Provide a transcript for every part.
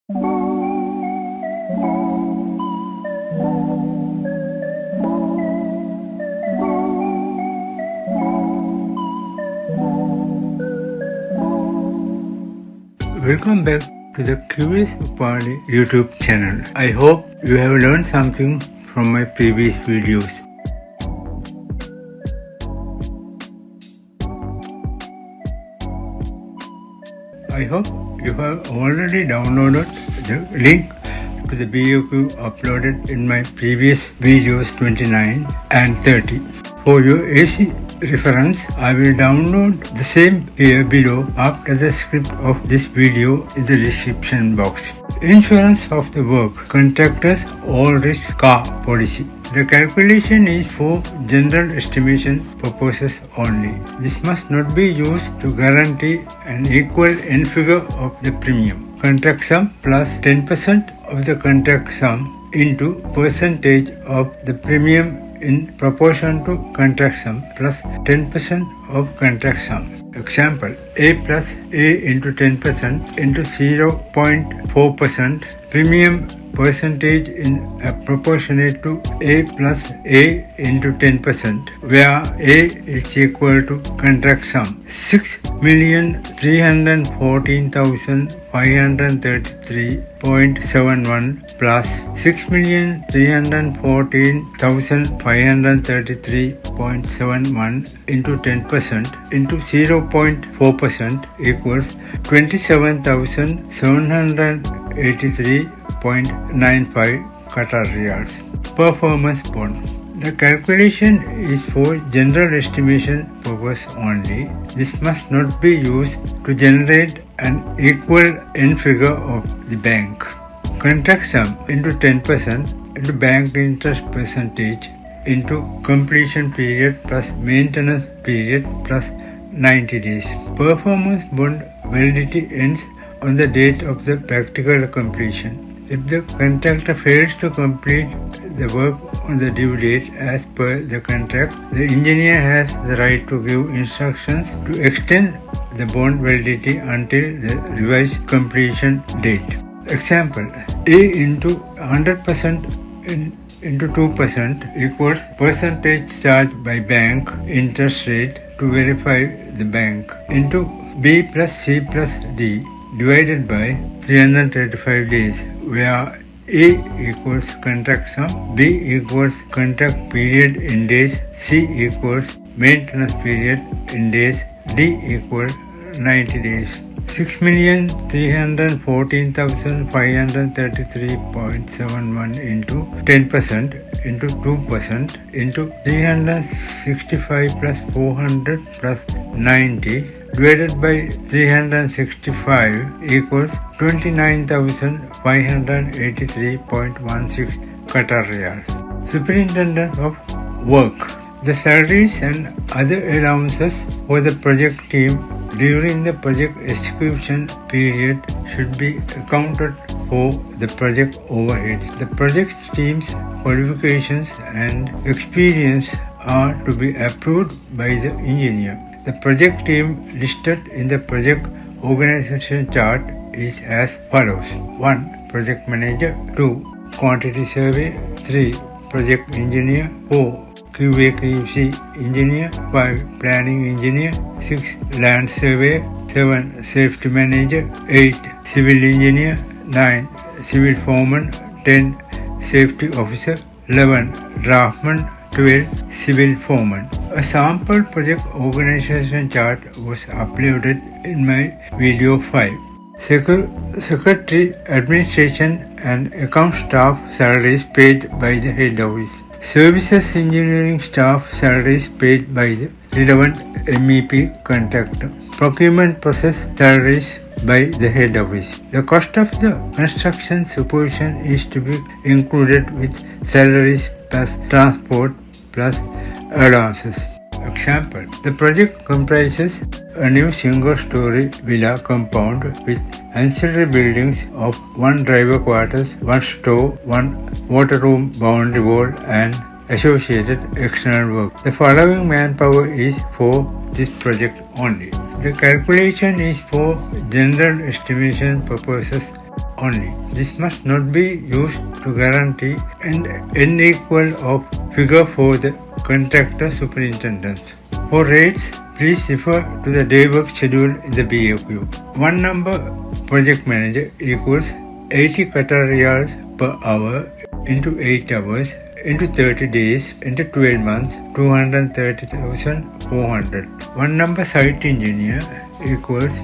Welcome back to the QSUpali YouTube channel. I hope you have learned something from my previous videos. I hope you have already downloaded the link to the BOQ uploaded in my previous videos 29 and 30. For your AC reference, I will download the same here below after the script of this video in the description box. Insurance of the work, contractors all risk car policy. The calculation is for general estimation purposes only. This must not be used to guarantee an equal end figure of the premium. Contract sum plus 10% of the contract sum into percentage of the premium in proportion to contract sum plus 10% of contract sum. Example, A plus A into 10% into 0.4% premium percentage in proportionate to A plus A into 10%, where A is equal to contract sum 6,314,533.71 plus 6,314,533.71 into 10% into 0.4% equals 27,783.95 Qatar riyals. Performance bond. The calculation is for general estimation purpose only. This must not be used to generate an equal end figure of the bank. Contract sum into 10% into bank interest percentage into completion period plus maintenance period plus 90 days. Performance bond validity ends on the date of the practical completion. If the contractor fails to complete the work on the due date as per the contract, the engineer has the right to give instructions to extend the bond validity until the revised completion date. Example, A into 100% into 2% equals percentage charged by bank interest rate to verify the bank into B plus C plus D divided by 335 days, where A equals contract sum, B equals contract period in days, C equals maintenance period in days, D equals 90 days. 6,314,533.71 into 10% into 2% into 365 plus 400 plus 90 divided by 365 equals 29,583.16 Qatar riyals. Superintendent of work. The salaries and other allowances for the project team during the project execution period should be accounted for the project overheads. The project team's qualifications and experience are to be approved by the engineer. The project team listed in the project organization chart is as follows: 1. Project manager, 2. Quantity survey, 3. Project engineer, 4. QA/QC engineer, 5. Planning engineer, 6. Land surveyor, 7. Safety manager, 8. Civil engineer, 9. Civil foreman, 10. Safety officer, 11. Draftsman, 12. Civil foreman. A sample project organization chart was uploaded in my video 5. Secretary, administration and account staff salaries paid by the head office. Services engineering staff salaries paid by the relevant MEP contractor. Procurement process salaries by the head office. The cost of the construction supervision is to be included with salaries plus transport plus allowances. Example, the project comprises a new single-story villa compound with ancillary buildings of 1 driver quarters, 1 store, 1 water room, boundary wall and associated external work. The following manpower is for this project only. The calculation is for general estimation purposes only. This must not be used to guarantee an n equal of figure for the contractor superintendents. For rates, please refer to the day work schedule in the BAQ. One number project manager equals 80 Qatar riyals per hour into 8 hours into 30 days into 12 months, 230,400. One number site engineer equals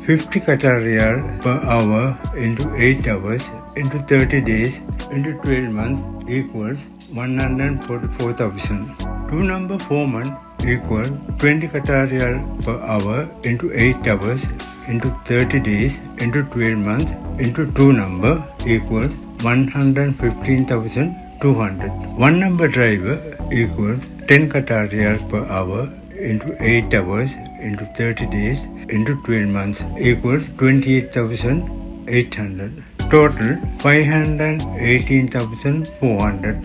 50 Qatar riyal per hour into 8 hours into 30 days into 12 months equals 144,000. Two number foreman equal 20 Qatar riyal per hour into 8 hours into 30 days into 12 months into 2 number equals 115,200. One number driver equals 10 Qatar riyal per hour into 8 hours into 30 days into 12 months equals 28,800. Total 518,400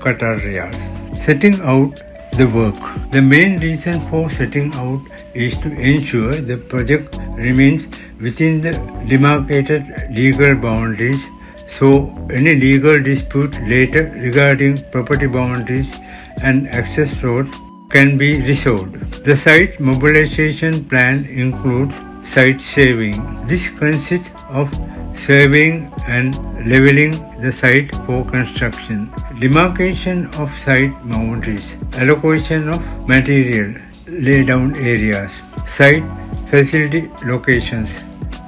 Qatar riyals. Setting out the work. The main reason for setting out is to ensure the project remains within the demarcated legal boundaries, so any legal dispute later regarding property boundaries and access roads can be resolved. The site mobilization plan includes site surveying. This consists of surveying and leveling the site for construction, demarcation of site boundaries, allocation of material, laydown areas, site facility locations,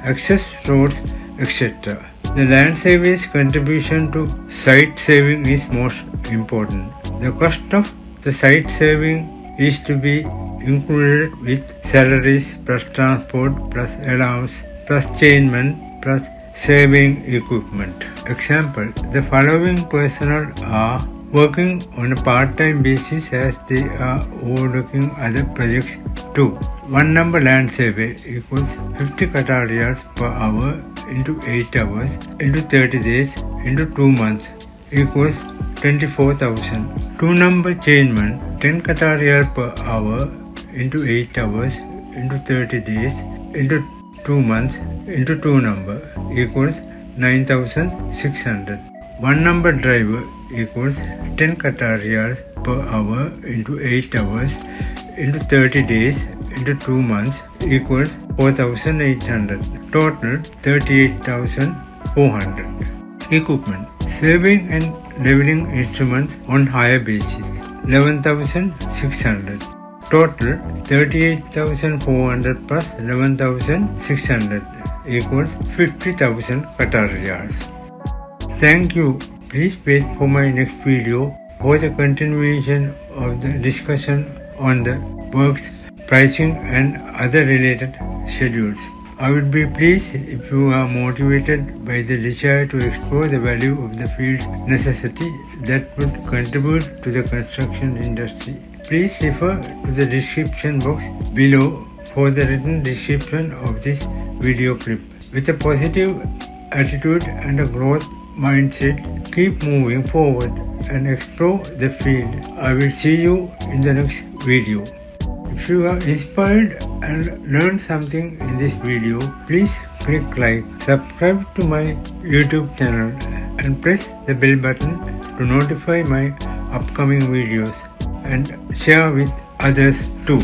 access roads, etc. The land survey's contribution to site surveying is most important. The cost of the site surveying is to be included with salaries plus transport plus allowance plus chainman plus surveying equipment. Example, the following personnel are working on a part-time basis as they are overlooking other projects too. One number land survey equals 50 Qatar riyals per hour into 8 hours into 30 days into 2 months equals 24,000. Two number chainman 10 Qatar riyal per hour into 8 hours into 30 days into 2 months into 2 number equals 9,600. One number driver equals 10 Qatar riyals per hour into 8 hours into 30 days into 2 months equals 4,800. Total 38,400. Equipment. Surveying and leveling instruments on hire basis 11,600. Total 38,400 plus 11,600 equals 50,000 Qatar riyals. Thank you. Please wait for my next video for the continuation of the discussion on the works, pricing and other related schedules. I would be pleased if you are motivated by the desire to explore the value of the field's necessity that would contribute to the construction industry. Please refer to the description box below for the written description of this video clip. With a positive attitude and a growth mindset, keep moving forward and explore the field. I will see you in the next video. If you are inspired and learned something in this video, please click like, subscribe to my YouTube channel and press the bell button to notify my upcoming videos and share with others too.